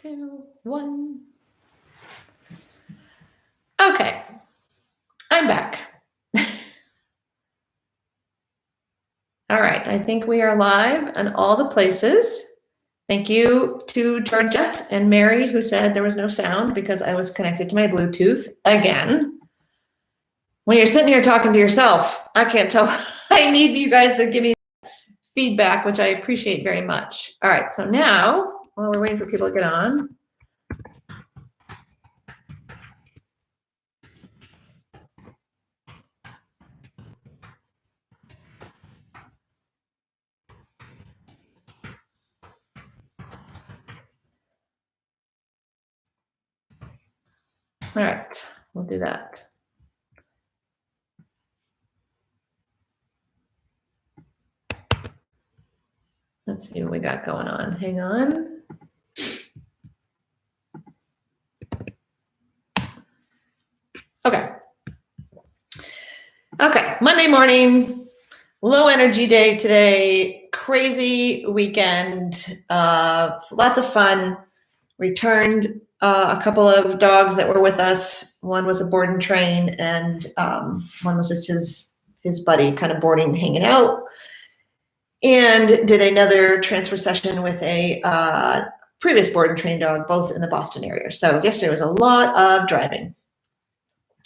2, 1. Okay, I'm back. All right, I think we are live on all the places. Thank you to Georgette and Mary, who said there was no sound because I was connected to my Bluetooth again. When you're sitting here talking to yourself, I can't tell. I need you guys to give me feedback, which I appreciate very much. All right, so now, while we're waiting for people to get on, all right, we'll do that. Let's see what we got going on. Hang on. Okay. Okay, Monday morning, low energy day today, crazy weekend, lots of fun. Returned a couple of dogs that were with us. One was a board and train, and one was just his buddy, kind of boarding, hanging out. And did another transfer session with a previous board and train dog, both in the Boston area. So yesterday was a lot of driving.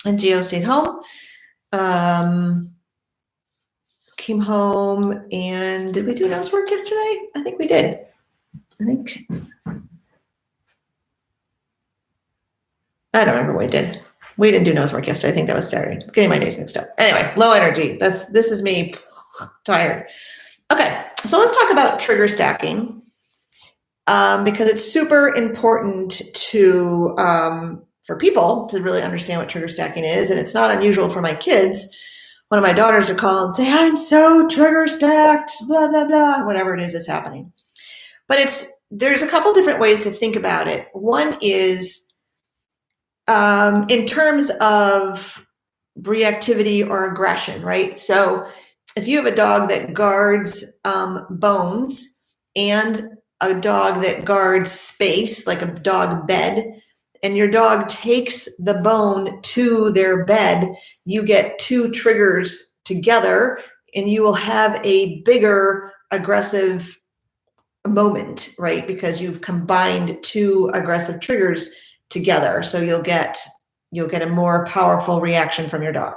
And Gio stayed home. Came home, and did we do nose work yesterday? I think we did. I don't remember what we did. We didn't do nose work yesterday. I think that was Saturday. Getting my days mixed up. Anyway, low energy. This is me, tired. Okay, so let's talk about trigger stacking because it's super important to for people to really understand what trigger stacking is, and it's not unusual for my kids. One of my daughters would call and say, "I'm so trigger stacked," blah blah blah, whatever it is that's happening. But there's a couple different ways to think about it. One is in terms of reactivity or aggression, right? So if you have a dog that guards bones and a dog that guards space, like a dog bed, and your dog takes the bone to their bed, you get two triggers together and you will have a bigger aggressive moment, right? Because you've combined two aggressive triggers together. So you'll get a more powerful reaction from your dog.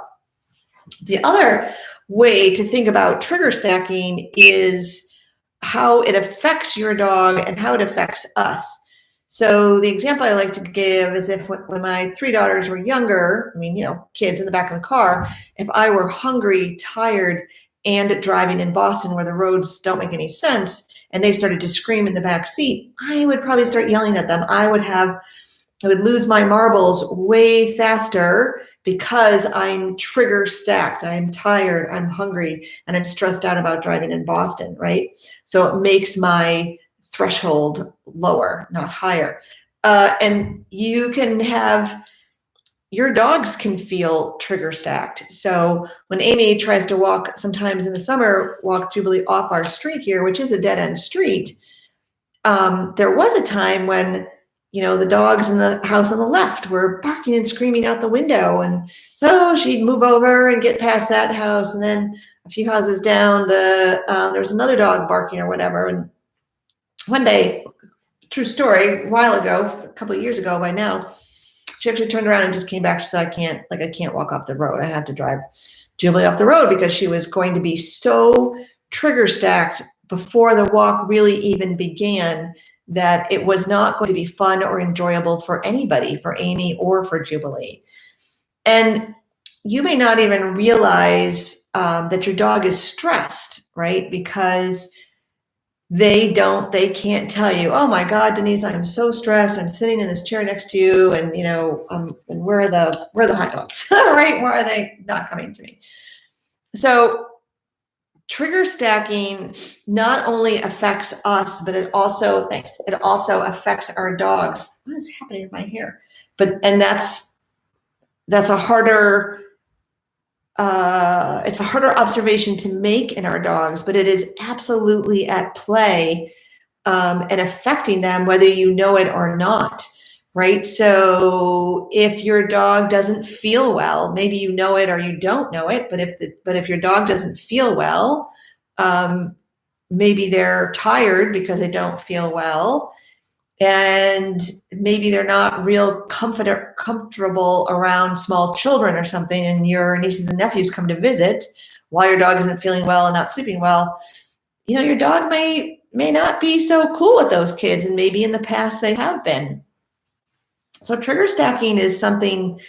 The other way to think about trigger stacking is how it affects your dog and how it affects us. So the example I like to give is if when my three daughters were younger, kids in the back of the car, if I were hungry, tired, and driving in Boston where the roads don't make any sense, and they started to scream in the back seat, I would probably start yelling at them. I would lose my marbles way faster because I'm trigger stacked. I'm tired, I'm hungry, and I'm stressed out about driving in Boston, right? So it makes my threshold lower, not higher. And your dogs can feel trigger stacked. So when Amy tries to walk, sometimes in the summer, walk Jubilee off our street here, which is a dead end street, there was a time when the dogs in the house on the left were barking and screaming out the window. And so she'd move over and get past that house. And then a few houses down, there was another dog barking or whatever. And one day, true story, a while ago, a couple of years ago by now, she actually turned around and just came back. She said, I can't walk off the road. I have to drive Jubilee off the road because she was going to be so trigger stacked before the walk really even began that it was not going to be fun or enjoyable for anybody, for Amy or for Jubilee. And you may not even realize that your dog is stressed, right? Because they can't tell you, oh my God, Denise, I'm so stressed. I'm sitting in this chair next to you, and and where are the hot dogs, right? Why are they not coming to me? So trigger stacking not only affects us, but it also affects our dogs. What is happening with my hair? And that's a harder. It's a harder observation to make in our dogs, but it is absolutely at play and affecting them whether you know it or not, right? So if your dog doesn't feel well, maybe you know it or you don't know it, but if your dog doesn't feel well, maybe they're tired because they don't feel well, and maybe they're not real comfortable around small children or something, and your nieces and nephews come to visit while your dog isn't feeling well and not sleeping well. Your dog may not be so cool with those kids, and maybe in the past they have been. So trigger stacking is something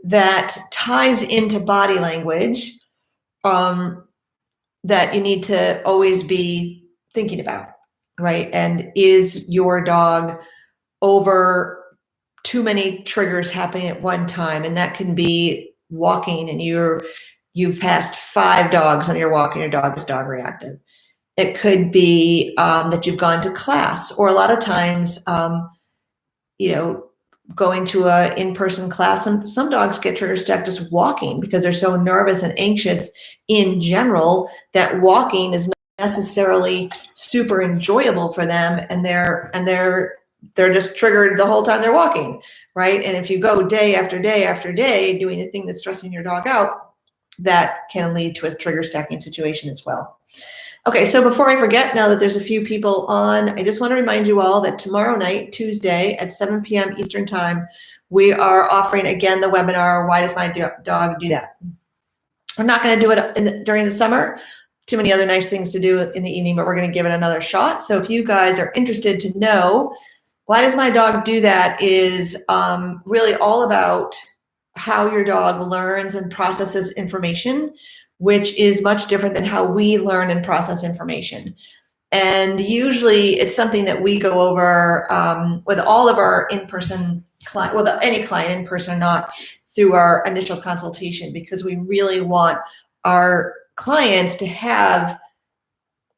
that ties into body language, that you need to always be thinking about, right? And is your dog over too many triggers happening at one time? And that can be walking, and you've passed 5 dogs on your walk and your dog is dog reactive. It could be that you've gone to class, or a lot of times, going to a in-person class. Some dogs get trigger stacked just walking because they're so nervous and anxious in general that walking is not necessarily super enjoyable for them, and they're just triggered the whole time they're walking, right? And if you go day after day after day doing the thing that's stressing your dog out, that can lead to a trigger stacking situation as well. Okay, so before I forget, now that there's a few people on, I just want to remind you all that tomorrow night, Tuesday at 7 p.m. Eastern Time, we are offering again the webinar, Why Does My Dog Do That? We're not going to do it during the summer. Too many other nice things to do in the evening, but we're going to give it another shot. So if you guys are interested to know why does my dog do that, is really all about how your dog learns and processes information, which is much different than how we learn and process information. And usually it's something that we go over with all of our in-person client, well, any client in person or not, through our initial consultation, because we really want our clients to have,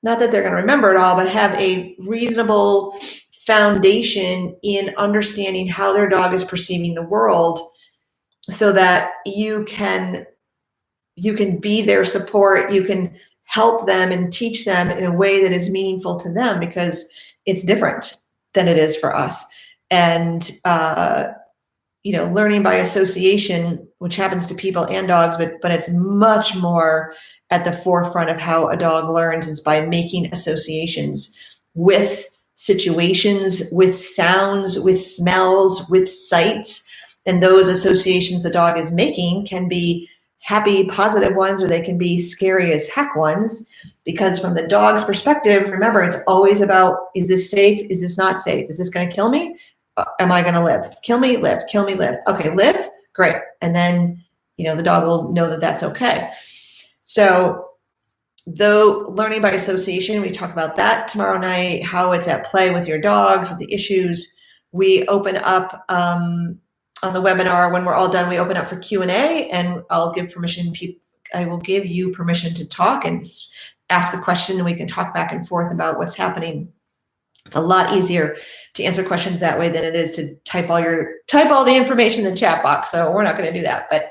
not that they're going to remember it all, but have a reasonable foundation in understanding how their dog is perceiving the world, so that you can be their support, you can help them and teach them in a way that is meaningful to them, because it's different than it is for us. And learning by association, which happens to people and dogs, but it's much more at the forefront of how a dog learns, is by making associations with situations, with sounds, with smells, with sights. And those associations the dog is making can be happy, positive ones, or they can be scary as heck ones, because from the dog's perspective, remember, it's always about, is this safe? Is this not safe? Is this going to kill me? Am I going to live? Kill me, live, kill me, live. Okay, live, great. And then, the dog will know that that's okay. So though learning by association, we talk about that tomorrow night, how it's at play with your dogs, with the issues. We open up, on the webinar, when we're all done, we open up for Q&A, and I'll give permission. I will give you permission to talk and ask a question, and we can talk back and forth about what's happening. It's a lot easier to answer questions that way than it is to type all the information in the chat box. So we're not going to do that. But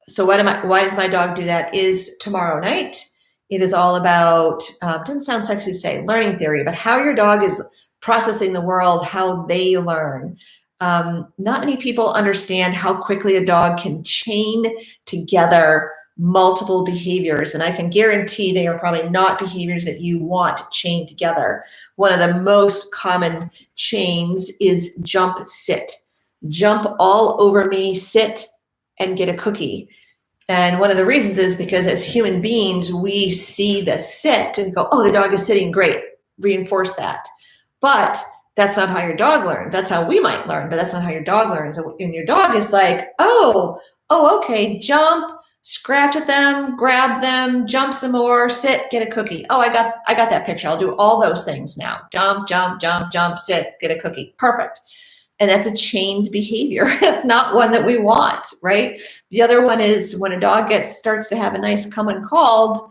so why does my dog do that is tomorrow night. It is all about, doesn't sound sexy to say learning theory, but how your dog is processing the world, how they learn. Not many people understand how quickly a dog can chain together multiple behaviors, and I can guarantee they are probably not behaviors that you want to chain together. One of the most common chains is jump, sit. Jump all over me, sit, and get a cookie. And one of the reasons is because as human beings, we see the sit and go, oh, the dog is sitting, great, reinforce that. But that's not how your dog learns. That's how we might learn, but that's not how your dog learns. And your dog is like, oh, okay, jump, scratch at them, grab them, jump some more, sit, get a cookie. Oh, I got that picture. I'll do all those things now. Jump, jump, jump, jump, sit, get a cookie. Perfect. And that's a chained behavior. It's not one that we want, right? The other one is when a dog starts to have a nice come and called,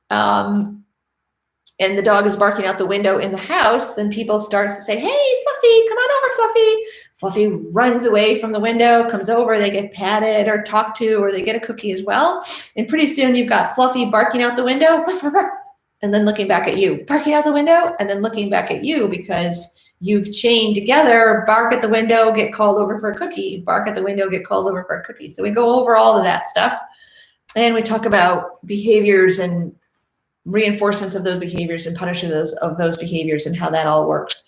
and the dog is barking out the window in the house, then people start to say, hey, Fluffy, come on over, Fluffy. Fluffy runs away from the window, comes over, they get patted or talked to, or they get a cookie as well. And pretty soon you've got Fluffy barking out the window. and then looking back at you, barking out the window, and then looking back at you because you've chained together, bark at the window, get called over for a cookie, bark at the window, get called over for a cookie. So we go over all of that stuff, and we talk about behaviors and reinforcements of those behaviors and punishments of those behaviors and how that all works.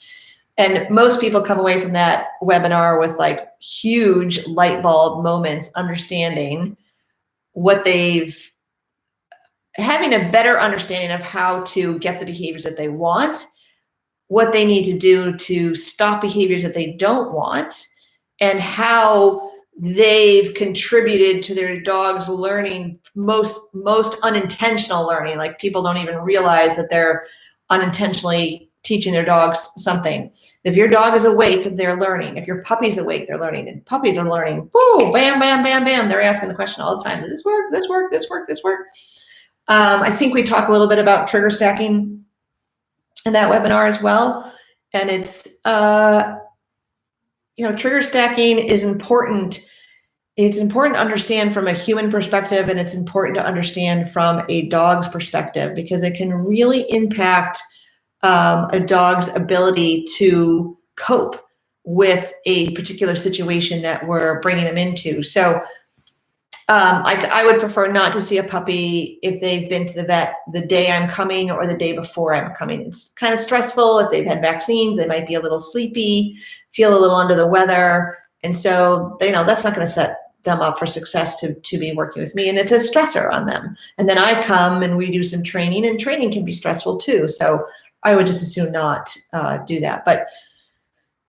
And most people come away from that webinar with like huge light bulb moments, understanding what having a better understanding of how to get the behaviors that they want, what they need to do to stop behaviors that they don't want, and how they've contributed to their dog's learning, most unintentional learning. Like people don't even realize that they're unintentionally teaching their dogs something. If your dog is awake, they're learning. If your puppy's awake, they're learning. And puppies are learning. Woo, bam, bam, bam, bam. They're asking the question all the time. Does this work? Does this work? This work? This work? I think we talk a little bit about trigger stacking in that webinar as well. And it's, trigger stacking is important. It's important to understand from a human perspective, and it's important to understand from a dog's perspective, because it can really impact a dog's ability to cope with a particular situation that we're bringing them into. So I would prefer not to see a puppy if they've been to the vet the day I'm coming or the day before I'm coming. It's kind of stressful. If they've had vaccines, they might be a little sleepy, feel a little under the weather. And so, that's not going to set them up for success to be working with me. And it's a stressor on them. And then I come and we do some training, and training can be stressful too. So I would just as soon not do that. But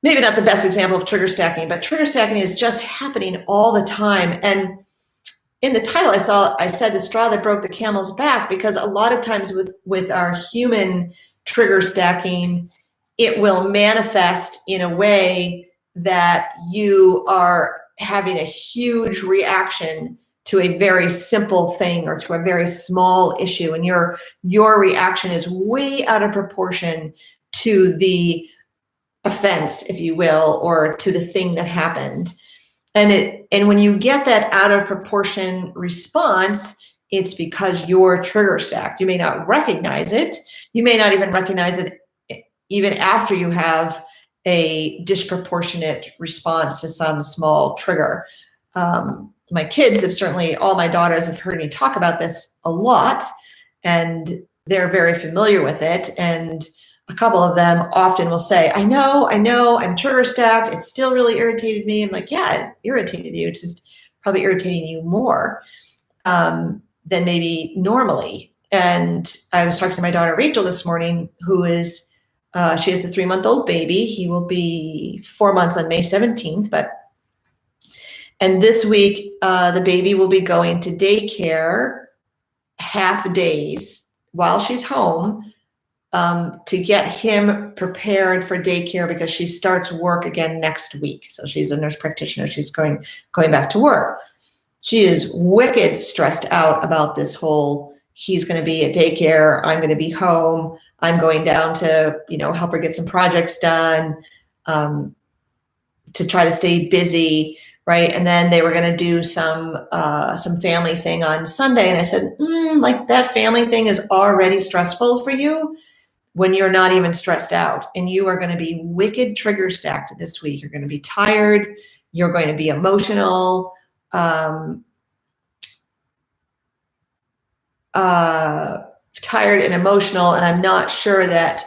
maybe not the best example of trigger stacking, but trigger stacking is just happening all the time. And in the title, I said the straw that broke the camel's back, because a lot of times with our human trigger stacking, it will manifest in a way that you are having a huge reaction to a very simple thing or to a very small issue. And your reaction is way out of proportion to the offense, if you will, or to the thing that happened. And when you get that out of proportion response, it's because you're trigger stacked. You may not recognize it. You may not even recognize it even after you have a disproportionate response to some small trigger. My kids have certainly, all my daughters have heard me talk about this a lot, and they're very familiar with it. And a couple of them often will say, I know, I'm trigger stacked. It still really irritated me. I'm like, yeah, it irritated you. It's just probably irritating you more than maybe normally. And I was talking to my daughter, Rachel, this morning, who is, she has the 3-month-old baby. He will be 4 months on May 17th. And this week, the baby will be going to daycare half days while she's home, to get him prepared for daycare, because she starts work again next week. So she's a nurse practitioner. She's going back to work. She is wicked stressed out about this whole, he's going to be at daycare, I'm going to be home, I'm going down to, help her get some projects done, to try to stay busy, right? And then they were going to do some family thing on Sunday. And I said, like that family thing is already stressful for you when you're not even stressed out, and you are going to be wicked trigger stacked this week. You're going to be tired. You're going to be emotional, tired and emotional. And I'm not sure that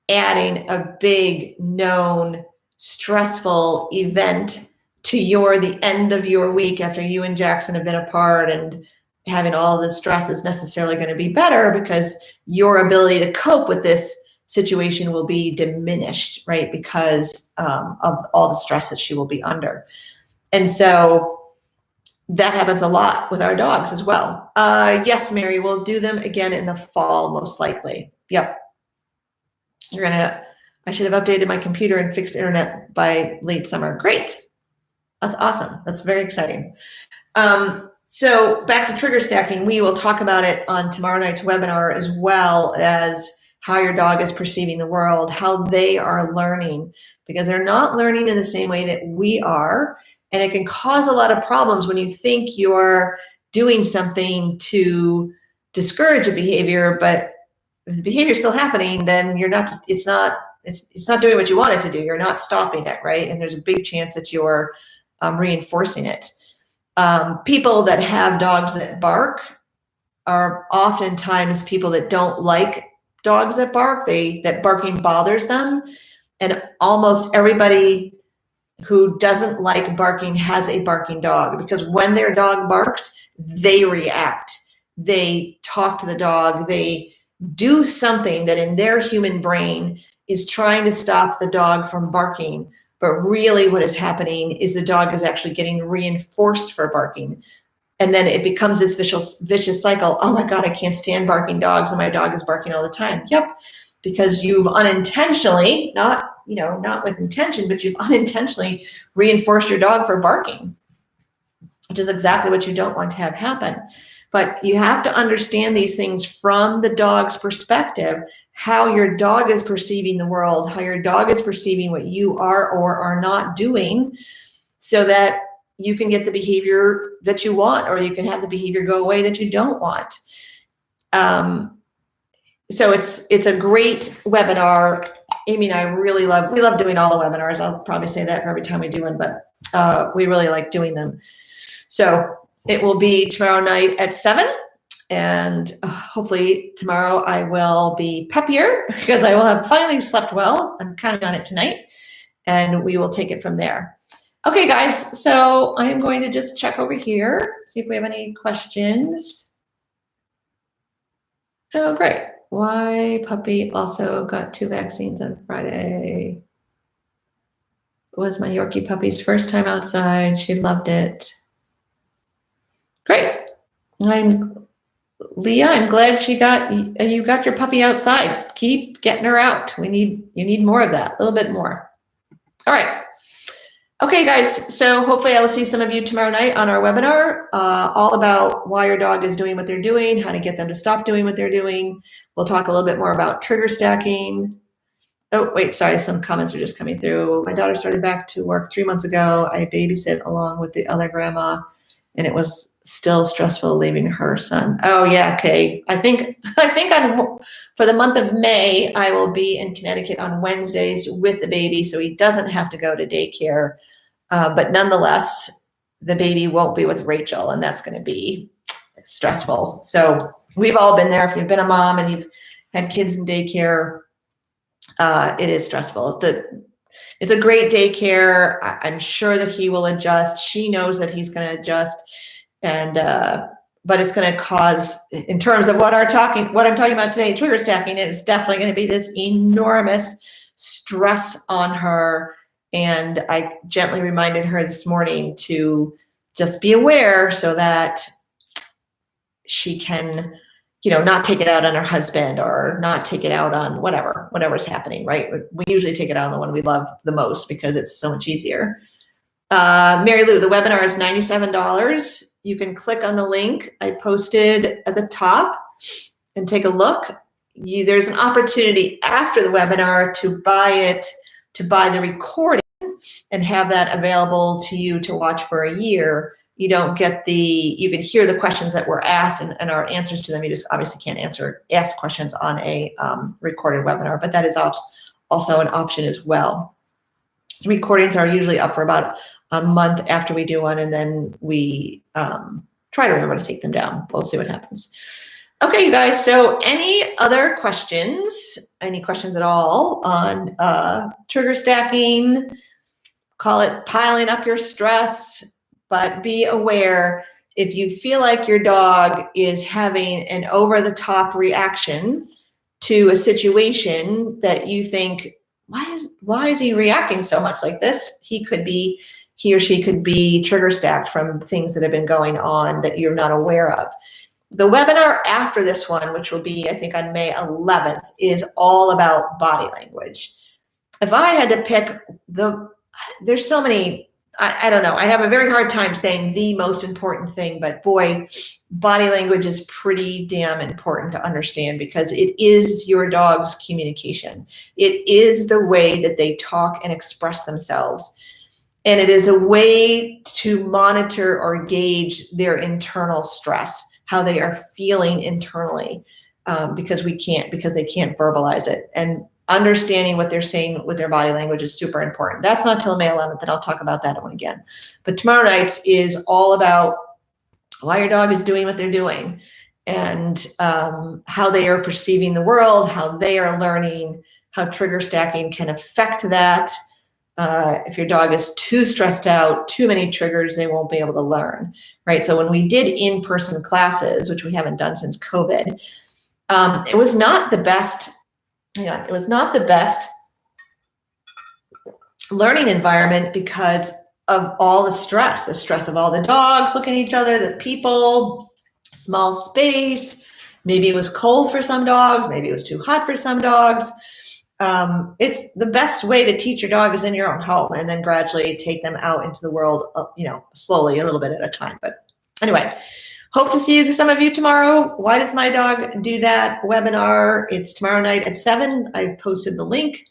adding a big known stressful event to the end of your week after you and Jackson have been apart and having all the stress is necessarily going to be better, because your ability to cope with this situation will be diminished, right? Because of all the stress that she will be under. And so that happens a lot with our dogs as well. Yes, Mary, we'll do them again in the fall, most likely. Yep. I should have updated my computer and fixed internet by late summer. Great. That's awesome. That's very exciting. So back to trigger stacking, we will talk about it on tomorrow night's webinar, as well as how your dog is perceiving the world, how they are learning, because they're not learning in the same way that we are. And it can cause a lot of problems when you think you're doing something to discourage a behavior, but if the behavior is still happening, then you're not, it's not doing what you want it to do. You're not stopping it, right? And there's a big chance that you're reinforcing it. People that have dogs that bark are oftentimes people that don't like dogs that bark. That barking bothers them. And almost everybody who doesn't like barking has a barking dog, because when their dog barks, they react. They talk to the dog. They do something that in their human brain is trying to stop the dog from barking. But really what is happening is the dog is actually getting reinforced for barking. And then it becomes this vicious cycle. Oh my God, I can't stand barking dogs, and my dog is barking all the time. Yep, because you've unintentionally, not with intention, but you've unintentionally reinforced your dog for barking, which is exactly what you don't want to have happen. But you have to understand these things from the dog's perspective, how your dog is perceiving the world, how your dog is perceiving what you are or are not doing, so that you can get the behavior that you want, or you can have the behavior go away that you don't want. So it's a great webinar. Amy and I we love doing all the webinars. I'll probably say that for every time we do one, but we really like doing them. So it will be tomorrow night at 7. And hopefully tomorrow I will be peppier, because I will have finally slept well. I'm counting on it tonight, and we will take it from there. Okay, guys, so I am going to just check over here, see if we have any questions. Oh, great. Why puppy also got 2 vaccines on Friday? It was my Yorkie puppy's first time outside. She loved it. Great. Leah, I'm glad you got your puppy outside. Keep getting her out. You need more of that, a little bit more. All right. Okay, guys, so hopefully I will see some of you tomorrow night on our webinar, all about why your dog is doing what they're doing, how to get them to stop doing what they're doing. We'll talk a little bit more about trigger stacking. Oh, wait, sorry, some comments are just coming through. My daughter started back to work 3 months ago. I babysit along with the other grandma, and it was still stressful leaving her son. Oh, yeah, okay. I think for the month of May, I will be in Connecticut on Wednesdays with the baby, so he doesn't have to go to daycare. But nonetheless, the baby won't be with Rachel, and that's going to be stressful. So we've all been there. If you've been a mom and you've had kids in daycare, it is stressful. It's a great daycare. I'm sure that he will adjust. She knows that he's going to adjust, and but it's going to cause, in terms of what I'm talking about today, trigger stacking, it's definitely going to be this enormous stress on her. And I gently reminded her this morning to just be aware, so that she can, not take it out on her husband, or not take it out on whatever's happening, right? We usually take it out on the one we love the most, because it's so much easier. Mary Lou, the webinar is $97. You can click on the link I posted at the top and take a look. There's an opportunity after the webinar to buy the recording and have that available to you to watch for a year. You don't get you can hear the questions that were asked and our answers to them. You just obviously can't ask questions on a recorded webinar, but that is also an option as well. Recordings are usually up for about a month after we do one, and then we try to remember to take them down. We'll see what happens. Okay, you guys, so any other questions? Any questions at all on trigger stacking? Call it piling up your stress, but be aware, if you feel like your dog is having an over-the-top reaction to a situation that you think, why is he reacting so much like this? He or she could be trigger stacked from things that have been going on that you're not aware of. The webinar after this one, which will be, I think, on May 11th, is all about body language. If I had to pick there's so many, I don't know. I have a very hard time saying the most important thing, but boy, body language is pretty damn important to understand, because it is your dog's communication. It is the way that they talk and express themselves. And it is a way to monitor or gauge their internal stress, how they are feeling internally. because they can't verbalize it. And understanding what they're saying with their body language is super important. That's not till May 11th, and I'll talk about that one again. But tomorrow night is all about why your dog is doing what they're doing, and how they are perceiving the world, how they are learning, how trigger stacking can affect that. If your dog is too stressed out, too many triggers, they won't be able to learn, right? So when we did in-person classes, which we haven't done since COVID, it was not the best, it was not the best learning environment because of all the stress of all the dogs looking at each other, the people, small space. Maybe it was cold for some dogs. Maybe it was too hot for some dogs. It's the best way to teach your dog is in your own home, and then gradually take them out into the world, slowly, a little bit at a time. But anyway, hope to see some of you tomorrow. Why does my dog do that webinar? It's tomorrow night at 7. I've posted the link,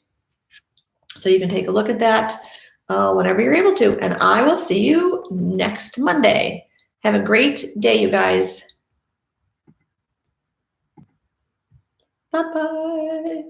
so you can take a look at that whenever you're able to. And I will see you next Monday. Have a great day, you guys. Bye-bye.